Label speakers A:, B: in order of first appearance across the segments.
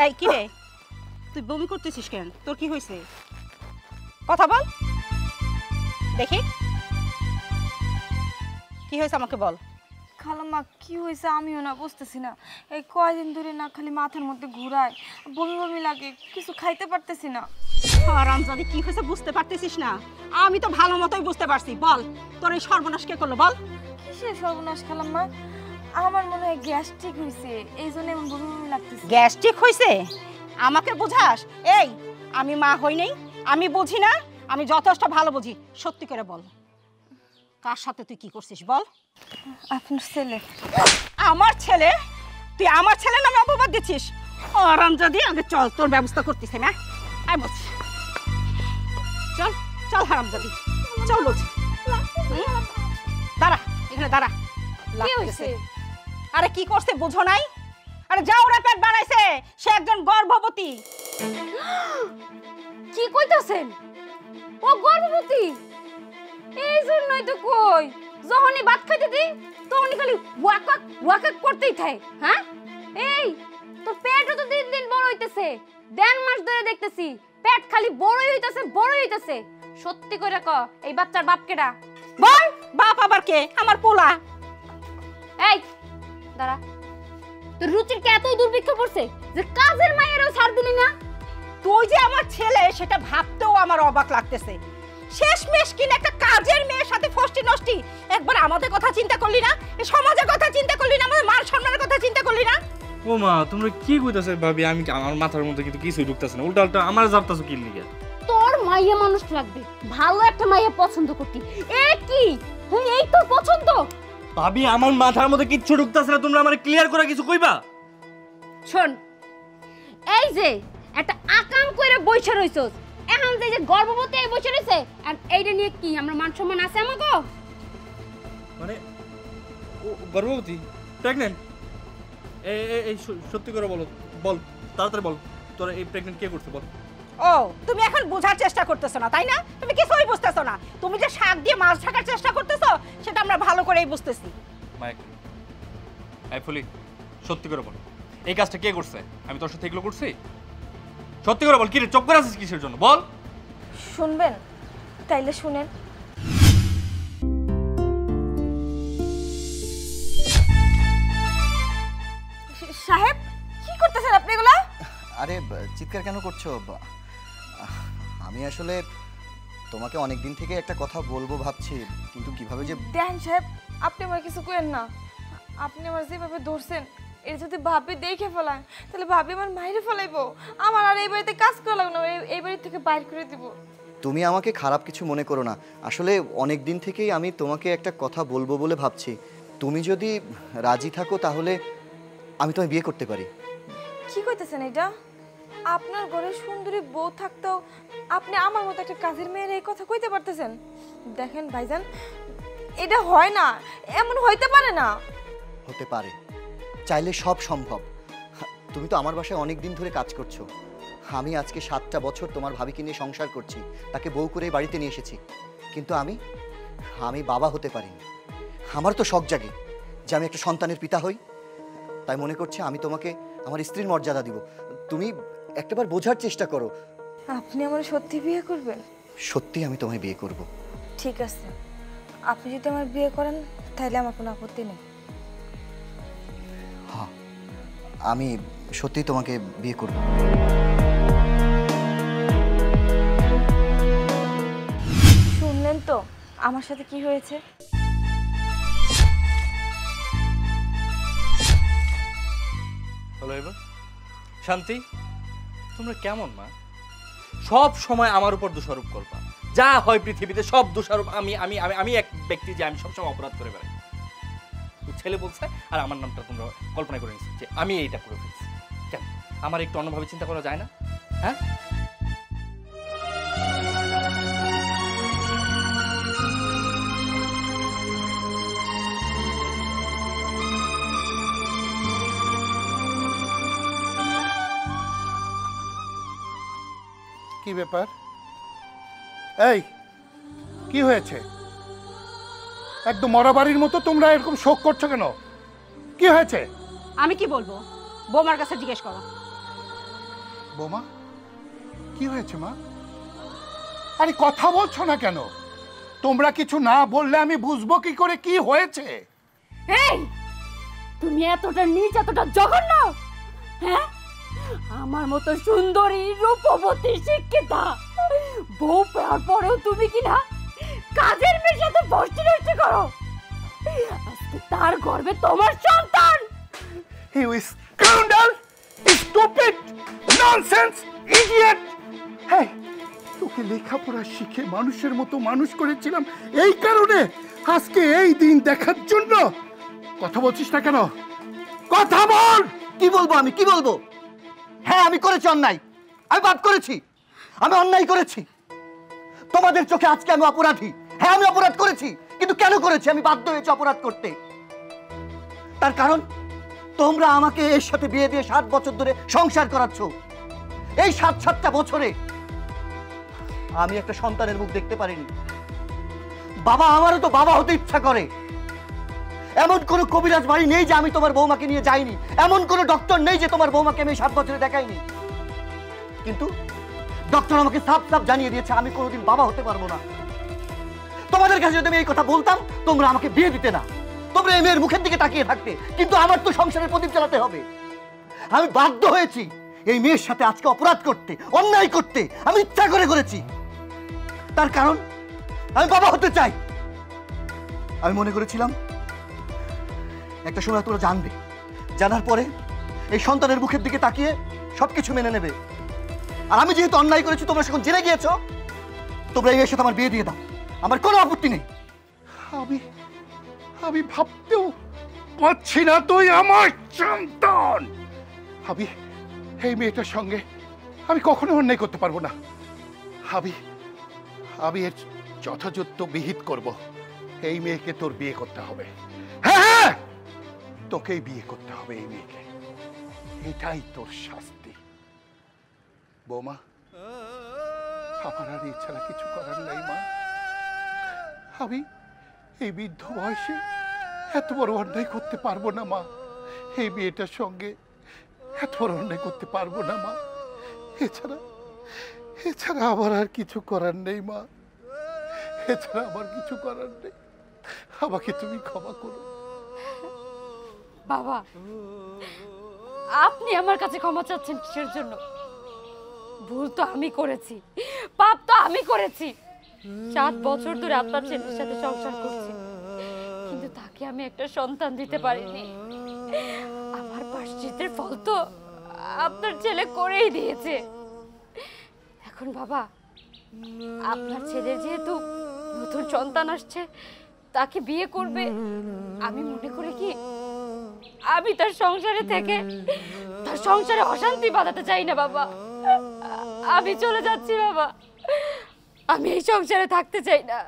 A: এই কি রে, তুই বমি করতেছিস কেন? তোর কি হয়েছে? কথা বল দেখি, কি হয়েছে আমাকে বল।
B: খালাম্মা কি হয়েছে আমিও না বুঝতেছি না। এই কয়দিন ধরে না খালি মাথার মধ্যে ঘুরায়, বমি বমি লাগে, কিছু খাইতে পারতেছি না।
A: হারামজাদি, কি হয়েছে বুঝতে পারতেছিস না? আমি তো ভালো মতোই বুঝতে পারছি। বল, তোর এই সর্বনাশ কে করলো বল?
B: কিসের সর্বনাশ খালাম্মা? আমার মনে হয় গ্যাস্ট্রিক হয়েছে, এই জন্য এমন বমি বমি লাগতেছে।
A: গ্যাস্ট্রিক হয়েছে? আমাকে বুঝাস? এই আমি মা হই নাই, আমি বুঝি না? আমি যথেষ্ট ভালো বুঝি। সত্যি করে বল, কার সাথে তুই কি করছিস বল?
B: আপনার ছেলে।
A: আমার ছেলে? তুই আমার ছেলে নামে অপবাদ দিচ্ছিস? হারামজাদি, আগে চল, তোর ব্যবস্থা করতেছি না। আয় বলছি, চল চল হারামজাদি, চল বলছি। দাঁড়া এখানে, দাঁড়া।
B: কি হয়েছে?
A: আরে কি করছে বুঝো নাই? আরে যাওরা পেট বানাইছে, সে একজন গর্ভবতী।
B: কি কইতাছেন? ও গর্ভবতী? এই জন্যই তো কই, যখনই ভাত খাইতে দিই তখনই খালি ওয়াকাক ওয়াকাক করতেই থাকে। হ্যাঁ, এই তোর পেটও তো দিন দিন বড় হইতেছে, 1.5 মাস ধরে দেখতেছি পেট খালি বড়ই হইতেছে বড়ই হইতেছে। সত্যি করে ক, এই বাচ্চার বাপ কেডা?
A: বল, বাপ আবার কে? আমার পোলা।
B: এই দাঁড়া, তোর রুচির কে এতই দুর্ভিক্ষ পড়ছে যে কাজের মায়েরও ছাড় দিলি না?
A: তুই যে আমার ছেলে সেটা ভাবতেও আমার অবাক লাগতেছে। শেষমেশ কিনা একটা কাজের মেয়ের সাথে ফষ্টি নষ্টি। একবার আমাদের কথা চিন্তা করলি না? এই সমাজের কথা চিন্তা করলি না? আমাদের মান সম্মানের কথা চিন্তা করলি না?
C: ও মা, তোমরা কি কইতাছ ভাবি? আমি আমার মাথার মধ্যে কিন্তু কিছুই ঢুকতাছে না। উল্টা উল্টা আমার জাপতাছো কি লিগা?
B: তোর মাইয়া মানুষ লাগবে, ভালো একটা মাইয়া পছন্দ করতি। এ কি, এই তোর পছন্দ?
C: ভাবি, আমার মাথার মধ্যে কিচ্ছু ঢুকতাছে না। তোমরা আমারে ক্লিয়ার করে কিছু কইবা?
B: শোন, এই যে একটা আকাম কইরা বইসা রইছস, এখন যে গর্ভবতী এই বইসা রইছে, আর এইটা নিয়ে কি আমরা মান সম্মান আছে আমাগো?
C: মানে ও গর্ভবতী, প্রেগন্যান্ট? এই সত্যি করে বলো, বল তাড়াতাড়ি বল, তোরা এই প্রেগন্যান্ট কে করছে বল?
A: ও, তুমি এখন বোঝার চেষ্টা করতেছো না তাই না? তুমি কিছুই বুঝতেছো না। তুমি যে শাক দিয়ে মাছ ঢাকার চেষ্টা করতেছো সেটা আমরা ভালো করেই বুঝতেছি।
C: মাইক, এই ফুলি, সত্যি করে বল, এই কাজটা কে করছে? আমি তোর সাথে এগুলো করছি? সত্যি করে বল, কি রে চুপ করে আছিস কিসের জন্য বল?
B: শুনবেন? তাইলে শুনেন। সাহেব, কি করতেছেন আপনি এগুলা?
D: আরে চিৎকার কেন করছো? আমি আসলে তোমাকে অনেক দিন থেকে একটা কথা বলবো ভাবছি, কিন্তু কিভাবে যে।
B: দেন সাহেব, আপনি আমার কিছু করেন না। আপনি আমার যেভাবে ধরছেন, এর যদি ভাবি দেখে ফেলান তাহলে ভাবি আমার মাইরে ফেলাইবো। আমার আর এই বাড়িতে কাজ করা লাগবে না, এই বাড়ি থেকে বাইর করে দিব।
D: তুমি আমাকে খারাপ কিছু মনে করো না। আসলে অনেক দিন থেকেই আমি তোমাকে একটা কথা বলবো বলে ভাবছি। তুমি যদি রাজি থাকো তাহলে আমি তোমায় বিয়ে করতে পারি।
B: কি কইতেছেন এটা? আপনার ঘরে সুন্দরী বউ থাকতেও আপনি আমার মতো একটা কাজের মেয়ের এই কথা কইতে পারতেছেন? দেখেন ভাইজান, এটা হয় না, এমন হইতে পারে না।
D: হতে পারে, চাইলে সব সম্ভব। তুমি তো আমার বাসায় অনেক দিন ধরে কাজ করছো। আমি আজকে 7টা বছর তোমার ভাবিকে নিয়ে সংসার করছি, তাকে বউ করে বাড়িতে নিয়ে এসেছি, কিন্তু আমি বাবা হতে পারিনি। আমার তো শখ জাগে যে আমি একটা সন্তানের পিতা হই। তাই মনে করছি আমি তোমাকে আমার স্ত্রীর মর্যাদা দিব। তুমি একটাবার বোঝার চেষ্টা করো।
B: আপনি আমার সত্যি বিয়ে করবেন?
D: সত্যি আমি তোমায় বিয়ে করব।
B: ঠিক আছে, আপনি যদি আমার বিয়ে করেন তাহলে আমার কোনো আপত্তি নেই।
D: হ্যাঁ, আমি সত্যি তোমাকে বিয়ে করব।
B: শুনলেন তো আমার সাথে কি হয়েছে?
C: হলো এবার শান্তি, তোমরা কেমন মা? সব সময় আমার উপর দোষারোপ করবা। যা হয় পৃথিবীতে সব দোষারোপ আমি আমি আমি আমি এক ব্যক্তি যে আমি সবসময় অপরাধ করে বেড়াই। ছেলে বলছে আর আমার নামটা তোমরা কল্পনা করে নিচ্ছি যে আমি এইটা করে ফেলছি। কেন আমার একটু অন্যভাবে চিন্তা করা যায় না? হ্যাঁ,
E: কি ব্যাপার? এই কি হয়েছে? একদম মরাবাড়ির মতো তোমরা এরকম শোক করছো কেন? কি হয়েছে?
A: আমি কি বলবো? বৌমার কাছে জিজ্ঞেস করো।
E: বৌমা, কি হয়েছে মা? আরে কথা বলছো না কেন? তোমরা কিছু না বললে আমি বুঝবো কি করে কি হয়েছে?
B: এই তুমি এতটা নীচ, এতটা জঘন্য, হ্যাঁ? আমার মতো সুন্দরী, রূপবতী, শিক্ষিতা বউ পাওয়ার পরেও তুমি কি না কাজের মেয়ের সাথে বসতে নষ্ট করো? আজকে তার গর্ভে তোমার সন্তান।
E: You scoundrel! Stupid! Nonsense! Idiot! Hey, তোকে লেখাপড়া শিখে মানুষের মতো মানুষ করেছিলাম, এই কারণে আজকে এই দিন দেখার জন্য কথা বলছিস না কেন? কথা বল!
D: কি বলবো আমি, কি বলবো? হ্যাঁ, আমি করেছি অন্যায়, আমি পাপ করেছি, আমি অন্যায় করেছি। তোমাদের চোখে আজকে আমি অপরাধী। হ্যাঁ, আমি অপরাধ করেছি, কিন্তু কেন করেছি? আমি বাধ্য হয়েছি অপরাধ করতে। তার কারণ তোমরা আমাকে এর সাথে বিয়ে দিয়ে 7 বছর ধরে সংসার করাচ্ছ। এই 7টা বছরে আমি একটা সন্তানের মুখ দেখতে পারিনি। বাবা, আমারও তো বাবা হতে ইচ্ছা করে। এমন কোন কবিরাজ বাড়ি নেই যে আমি তোমার বৌমাকে নিয়ে যাইনি, এমন কোন ডক্টর নেই যে তোমার বৌমাকে আমি 7 বছরে দেখাইনি। কিন্তু ডক্টর আমাকে সাফ সাফ জানিয়ে দিয়েছে আমি কোনোদিন বাবা হতে পারবো না। তোমাদের কাছে যদি আমি এই কথা বলতাম, তোমরা আমাকে বিয়ে দিতে না, তোমরা এই মেয়ের মুখের দিকে তাকিয়ে থাকতে। কিন্তু আমার তো সংসারের প্রদীপ জ্বালাতে হবে। আমি বাধ্য হয়েছি এই মেয়ের সাথে আজকে অপরাধ করতে, অন্যায় করতে। আমি ইচ্ছা করে করেছি। তার কারণ আমি বাবা হতে চাই। আমি মনে করেছিলাম একটা সময় তোমরা জানবে, জানার পরে এই সন্তানের মুখের দিকে তাকিয়ে সবকিছু মেনে নেবে। আর আমি যেহেতু অন্যায় করেছি, তোমরা যখন জেনে গিয়েছো, তোমরা এই মেয়ের সাথে আমার বিয়ে দিয়ে দাও, আমার কোনো আপত্তি নেই।
E: আমি ভাবতেও পারছি না তুই আমার সন্তান। আমি এই মেয়েটার সঙ্গে আমি কখনো অন্যায় করতে পারবো না। আমি এর যথাযথ বিহিত করব। এই মেয়েকে তোর বিয়ে করতে হবে। হ্যাঁ, তোকেই বিয়ে করতে হবে এই মেয়েকে। এটাই তোর শাস্তি। বৌমা, আমার আর এছাড়া কিছু করার নেই মা। আমি এই বৃদ্ধ বয়সে এত বড় অন্যায় করতে পারবো না মা। এই মেয়েটার সঙ্গে এত বড় অন্যায় করতে পারবো না মা। এছাড়া আমার আর কিছু করার নেই মা। এছাড়া আমার কিছু করার নেই। আমাকে তুমি ক্ষমা করো।
B: বাবা, আপনি আমার কাছে ক্ষমা চাচ্ছেন কিসের জন্য? ভুল তো আমি করেছি, পাপ তো আমি করেছি। 7 বছর ধরে আপনার ছেলের সাথে সংসার করছি, কিন্তু তাকে আমি একটা সন্তান দিতে পারিনি। আমার প্রায়শ্চিত্তের ফল তো আপনার ছেলে করেই দিয়েছে। এখন বাবা, আপনার ছেলের যেহেতু নতুন সন্তান আসছে, তাকে বিয়ে করবে, আমি মনে করি কি আমি তার সংসারে থেকে তার সংসারে অশান্তি বাঁধাতে চাই না বাবা। আমি চলে যাচ্ছি বাবা, আমি এই সংসারে থাকতে চাই না।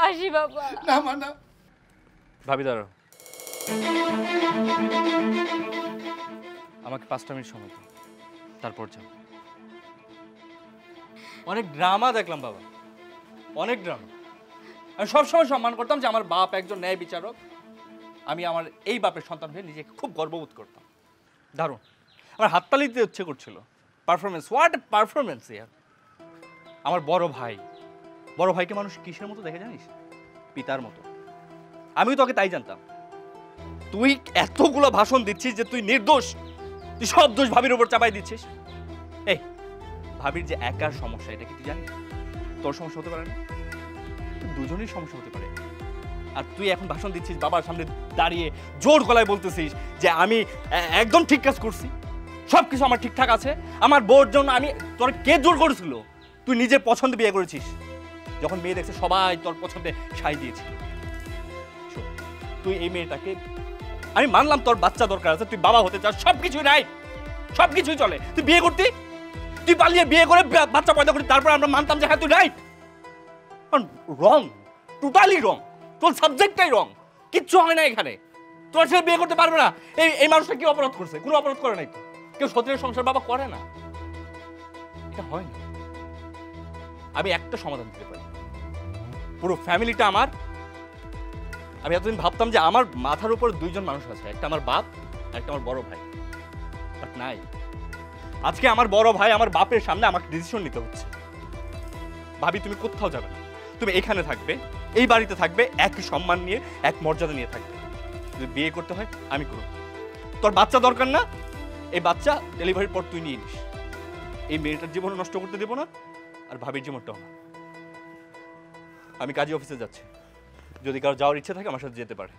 B: আসি বাবা।
E: না মা, না।
C: ভাবি দাঁড়াও, আমাকে 5টা মিনিট সময় দাও, তারপর যাও। অনেক ড্রামা দেখলাম বাবা, অনেক ড্রামা। আমি সবসময় সম্মান করতাম যে আমার বাপ একজন ন্যায় বিচারক। আমি আমার এই বাপের সন্তান হয়ে নিজেকে খুব গর্ববোধ করতাম। দারুণ, আমার হাততালি দিতে ইচ্ছে করছিল। পারফরমেন্স, হোয়াট এ পারফরমেন্স ইয়ার। আমার বড় ভাইকে মানুষ কিসের মতো দেখে জানিস? পিতার মতো। আমিও তোকে তাই জানতাম। তুই এতগুলো ভাষণ দিচ্ছিস যে তুই নির্দোষ, তুই সব দোষ ভাবির উপর চাপাই দিচ্ছিস। এই ভাবির যে একার সমস্যা, এটা কি তুই জানিস? তোর সমস্যা হতে পারে না, দুজনেরই সমস্যা হতে পারে। আর তুই এখন ভাষণ দিচ্ছিস, বাবার সামনে দাঁড়িয়ে জোর গলায় বলতেছিস যে আমি একদম ঠিক কাজ করছি, সবকিছু আমার ঠিকঠাক আছে, আমার বউর জন্য আমি। তোর কে জোর করেছিল? তুই নিজের পছন্দে বিয়ে করেছিস। যখন মেয়ে দেখছে সবাই তোর পছন্দে সাই দিয়েছিল। তুই এই মেয়েটাকে, আমি মানলাম তোর বাচ্চা দরকার আছে, তুই বাবা হতে চাস, সবকিছুই নাই, সবকিছুই চলে। তুই বিয়ে করতি, তুই পালিয়ে বিয়ে করে বাচ্চা পয়দা করতি, তারপর আমরা মানতাম যে হ্যাঁ তুই রাইট। রং, টোটালি রং। তোর সাবজেক্টটাই রং, কিচ্ছু হয় না এখানে। তোর ছেলে বিয়ে করতে পারবে না, এই মানুষটা কি অপরাধ করছে? কোনো অপরাধ করে নাই তো। কেউ সতীনের সংসার বাবা করে না, এটা হয় না। আমি একটা সমাধান দিতে পারি, পুরো ফ্যামিলিটা আমার। আমি এতদিন ভাবতাম যে আমার মাথার উপর 2জন মানুষ আছে, একটা আমার বাপ, একটা আমার বড় ভাই। বাট নাই, আজকে আমার বড় ভাই আমার বাপের সামনে আমাকে ডিসিশন নিতে হচ্ছে। ভাবি তুমি কোথাও যাবে না, তুমি এখানে থাকবে, এই বাড়িতে থাকবে, এক সম্মান নিয়ে এক মর্যাদা নিয়ে থাকবে। যদি বিয়ে করতে হয় আমি করব। তোর বাচ্চা দরকার না, এই বাচ্চা ডেলিভারির পর তুই নিয়ে নিস। এই মেয়েটার জীবন নষ্ট করতে দেবো না, আর ভাবির জীবনটাও না। আমি কাজী অফিসে যাচ্ছি, যদি কারো যাওয়ার ইচ্ছে থাকে আমার সাথে যেতে পারে।